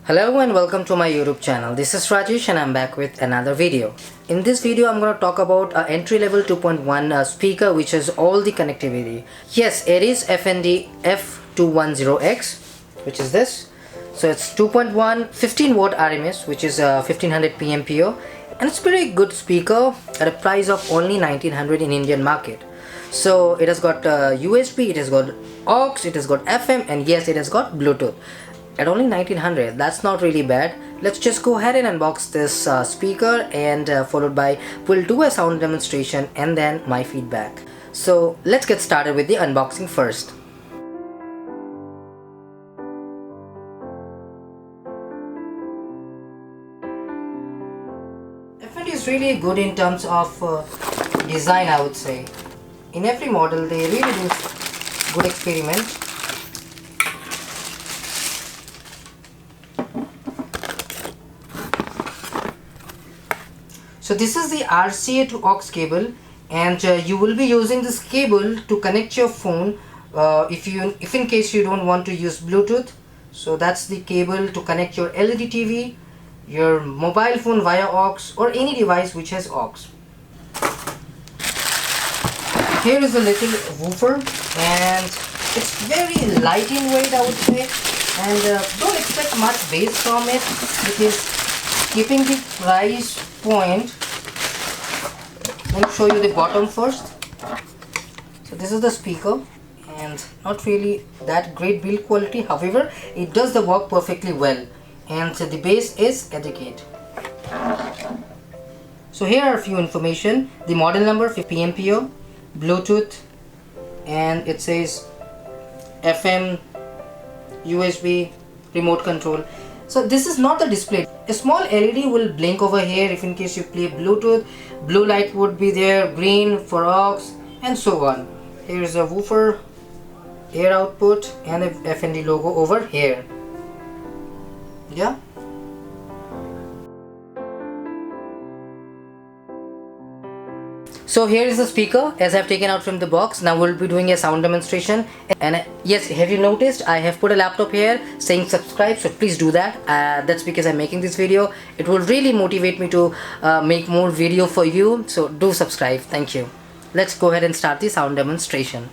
Hello and welcome to my YouTube channel. This is Rajesh and I'm back with another video. In this video I'm going to talk about an entry-level 2.1 speaker which has all the connectivity. Yes, it is F&D F210x, which is this. So it's 2.1 15 watt RMS, which is 1500 PMPO, and it's pretty good speaker at a price of only 1900 in Indian market. So it has got USB, it has got aux, it has got FM, and yes, it has got Bluetooth. At only 1900, that's not really bad. Let's just go ahead and unbox this speaker, and followed by we'll do a sound demonstration and then my feedback. So let's get started with the unboxing first. F&D is really good in terms of design, I would say. In every model they really do good experiment. So this is the RCA to aux cable, and you will be using this cable to connect your phone if in case you don't want to use Bluetooth. So that's the cable to connect your LED TV, your mobile phone via aux, or any device which has aux. Here is a little woofer, and it's very light in weight, I would say, and don't expect much bass from it, because keeping the price point, let me show you the bottom first. So this is the speaker, and not really that great build quality, however it does the work perfectly well, and the bass is adequate. So here are a few information: the model number, PMPO, Bluetooth, and it says FM, USB, remote control. So this is not the display. A small LED will blink over here if in case you play Bluetooth. Blue light would be there, green for aux, and so on. Here is a woofer, air output, and a F&D logo over here. Yeah. So here is the speaker as I have taken out from the box. Now we'll be doing a sound demonstration, and yes, have you noticed I have put a laptop here saying subscribe, so please do that. That's because I'm making this video. It will really motivate me to make more video for you, so do subscribe. Thank you. Let's go ahead and start the sound demonstration.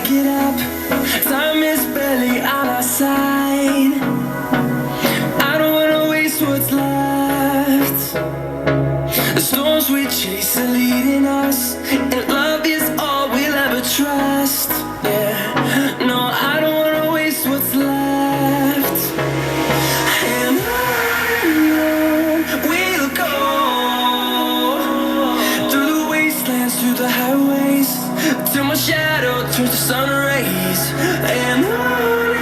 Get up, time is barely on our side. I don't wanna waste what's left. The storms we chase are leading us, and love is all we'll ever trust. Yeah, no, I don't wanna waste what's left. And on we'll go, through the wastelands, through the highways, till my shadow turns to sun rays. And on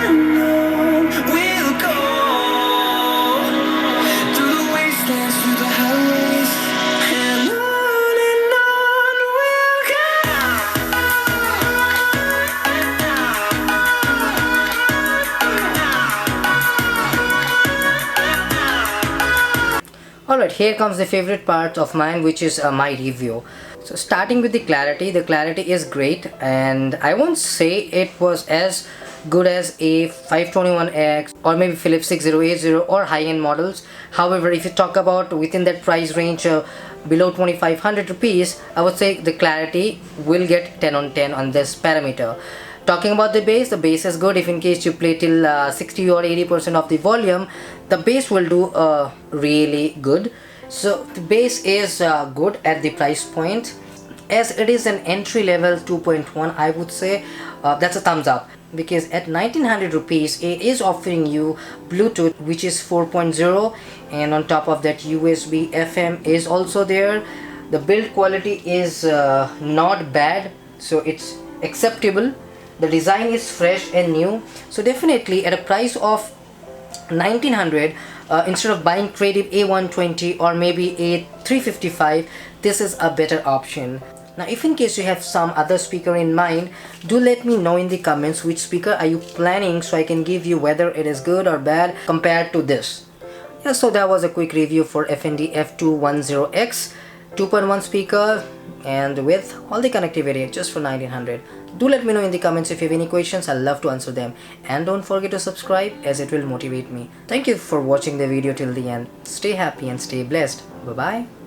we'll go, through the wastelands, through the highways, and on we'll go. Alright, here comes the favorite part of mine, which is my review. So starting with the clarity is great, and I won't say it was as good as a 521x or maybe Philips 6080 or high-end models. However, if you talk about within that price range, below 2500 rupees, I would say the clarity will get 10 on 10 on this parameter. Talking about the bass is good. If in case you play till 60 or 80% of the volume, the bass will do really good. So the bass is good at the price point. As it is an entry level 2.1, I would say that's a thumbs up, because at 1900 rupees it is offering you Bluetooth, which is 4.0, and on top of that USB FM is also there. The build quality is not bad, so it's acceptable. The design is fresh and new, so definitely at a price of 1900, instead of buying Creative A120 or maybe A355, this is a better option. Now if in case you have some other speaker in mind, do let me know in the comments which speaker are you planning, so I can give you whether it is good or bad compared to this. Yeah, so that was a quick review for F&D F210x 2.1 speaker and with all the connectivity just for 1900. Do let me know in the comments if you have any questions. I'll love to answer them, and don't forget to subscribe as it will motivate me. Thank you for watching the video till the end. Stay happy and stay blessed. Bye bye.